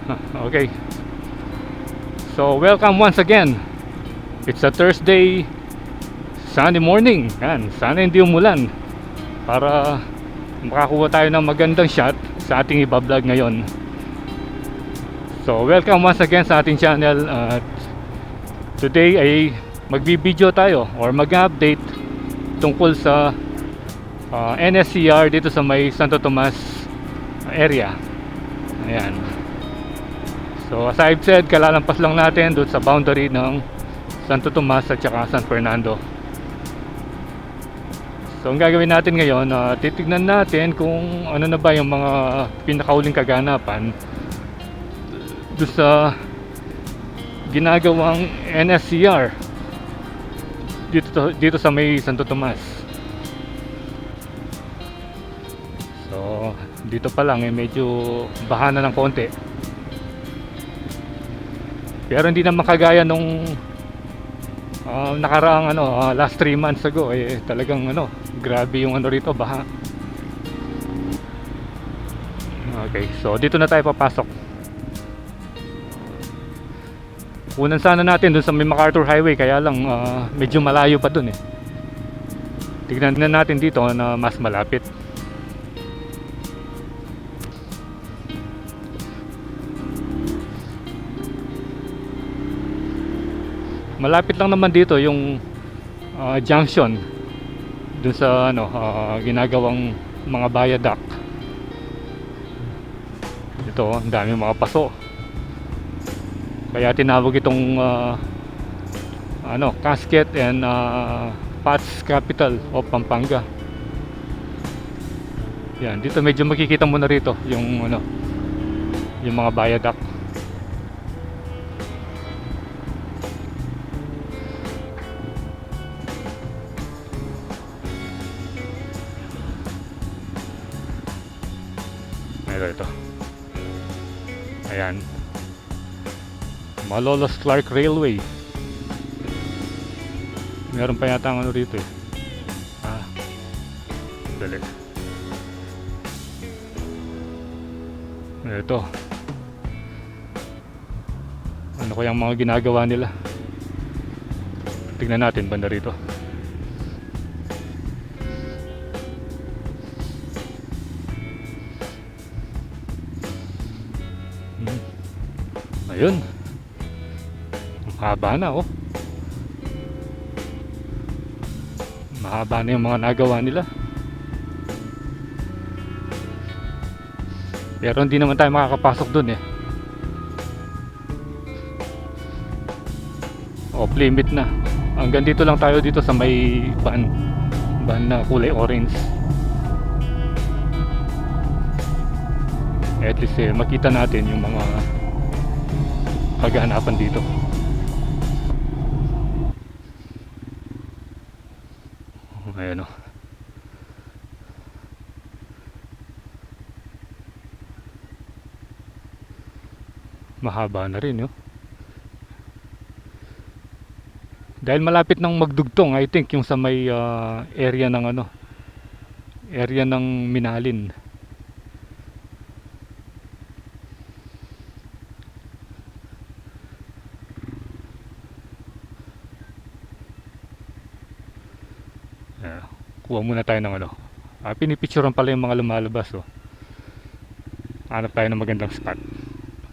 Okay. So, welcome once again. It's a Thursday, sunny morning. Yan, sana hindi umulan para makakuha tayo ng magandang shot sa ating iba-vlog ngayon. So, welcome once again sa ating channel. Today ay magbibideo tayo or mag-update tungkol sa NSCR dito sa may Santo Tomas area. Ayan. So as I've said, kalalampas lang natin doon sa boundary ng Santo Tomas at saka San Fernando. So ang gagawin natin ngayon, titignan natin kung ano na ba yung mga pinakauling kaganapan doon sa ginagawang NSCR dito sa may Santo Tomas. So dito pa lang medyo bahana ng konti. Pero hindi na makagaya nung nakaraang last 3 months ago. Talagang grabe yung rito, baha. Okay, so dito na tayo papasok. Unan sana natin dun sa may MacArthur Highway, kaya lang medyo malayo pa dun. Tignan na natin dito na mas malapit. Malapit lang naman dito yung junction dun sa ginagawang mga viaduct. Ito, ang dami mga paso. Kaya tinawag itong Casket and Pat's Capital of Pampanga. Yan, dito medyo makikita mo na rito yung yung mga viaduct. Ito. Ayan. Malolos Clark Railway. Meron pa yata ang rito dali. Ito. Ano kayang mga ginagawa nila? Tingnan natin banda rito. Ayun. Mahaba na Mahaba na yung mga nagawa nila. Pero hindi naman tayo makakapasok dun Off limit na. Hanggang dito lang tayo dito sa may van na kulay orange. At least makita natin yung mga kaganapan dito. Ayan mahaba na rin dahil malapit nang magdugtong, I think yung sa may area ng area ng Minalin. Kuha muna tayo ng pinipicturean pala yung mga lumalabas. Hanap tayo ng magandang spot.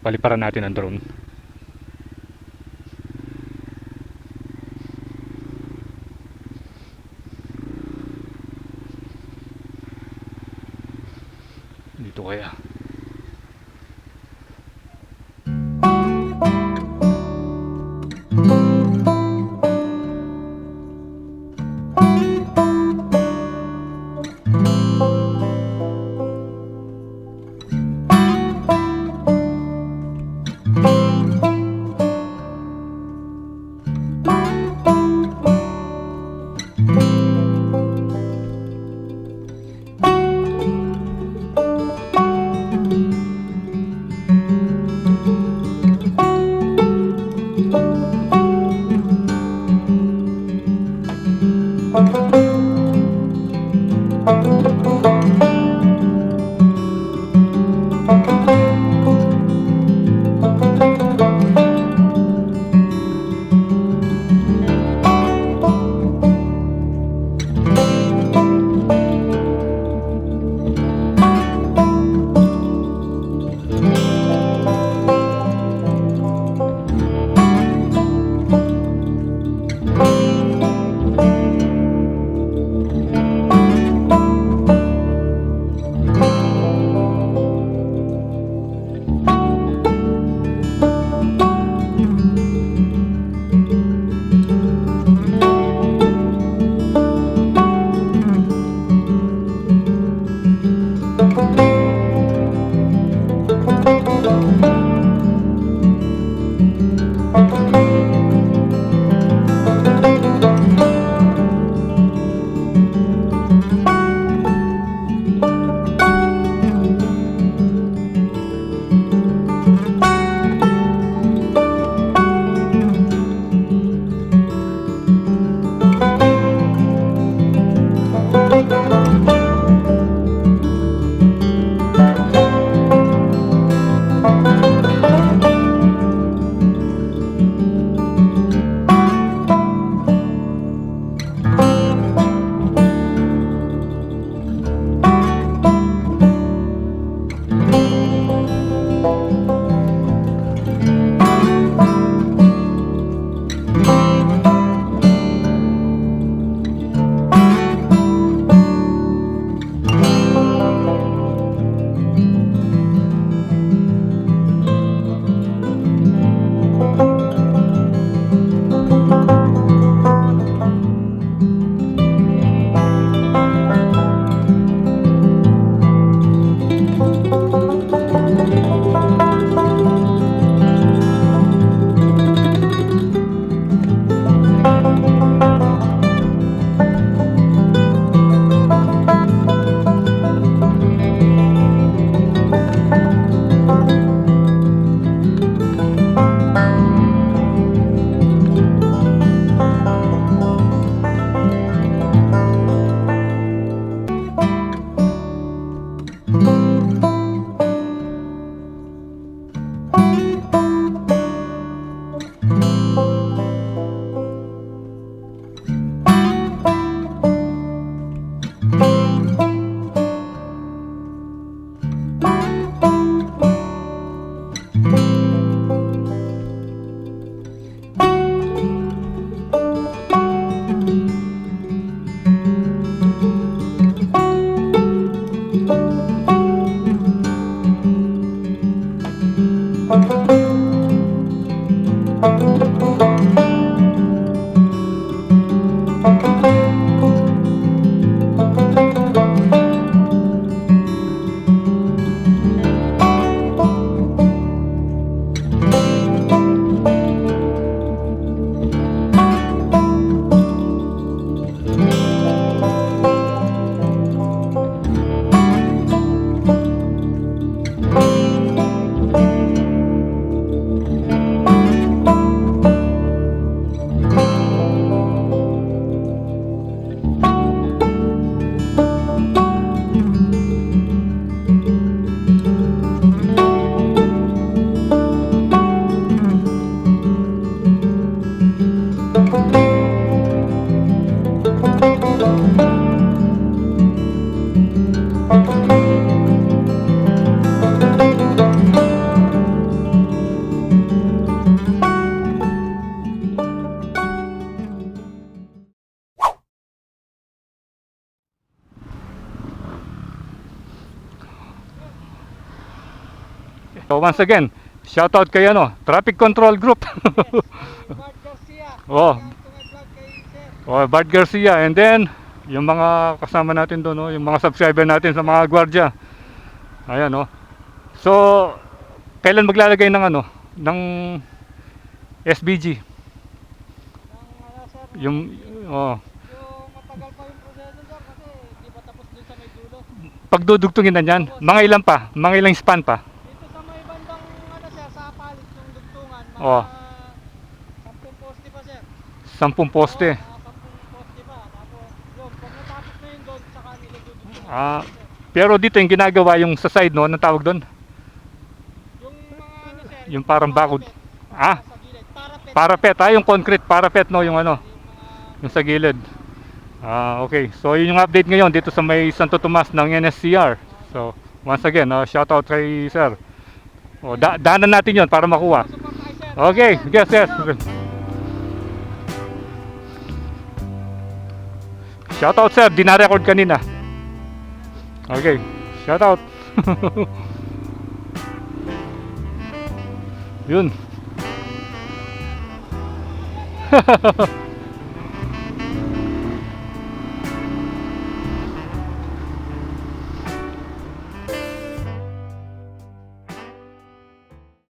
Paliparan natin ang drone. Dito kaya. So once again, shout out kay ano, Traffic Control Group. Bart Garcia. Oh, Ang tungad vlog kay Sir. oh, Bart Garcia, and then yung mga kasama natin doon, no, yung mga subscriber natin sa mga gwardiya. Ayan, no. So, kailan maglalagay ng ano, ng SBG? Ng sir. Yung oh, Yung matagal pa yung proseso sir kasi di pa tapos dun sa may dulo. pagdudugtungin na niyan. Mga ilan pa? Mga ilang span pa? Dito sa may bandang sir, sa palit ng dugtungan, mga Oh. 10 poste pa sir. 10 poste. Oo, mga 10 poste pa. Tapos yun, pag natapos na yun doon, saka nila dudugtungan. Ah, pero dito yung ginagawa yung sa side, no, anong tawag doon? Yung mga sir, Yung parang bakod. parapet, Ah, sa gilid. Parapet. parapet, yung concrete parapet, no, yung ano, Yung mga yung sa gilid. Ah, okay. So, yun yung update ngayon dito sa may Santo Tomas ng NSCR. So, once again, shout out kay sir. O, daanan natin yon para makuha. support kay sir. Okay, yes, yes. Shout out sir, di na-record kanina. Okay, shout out. Yun.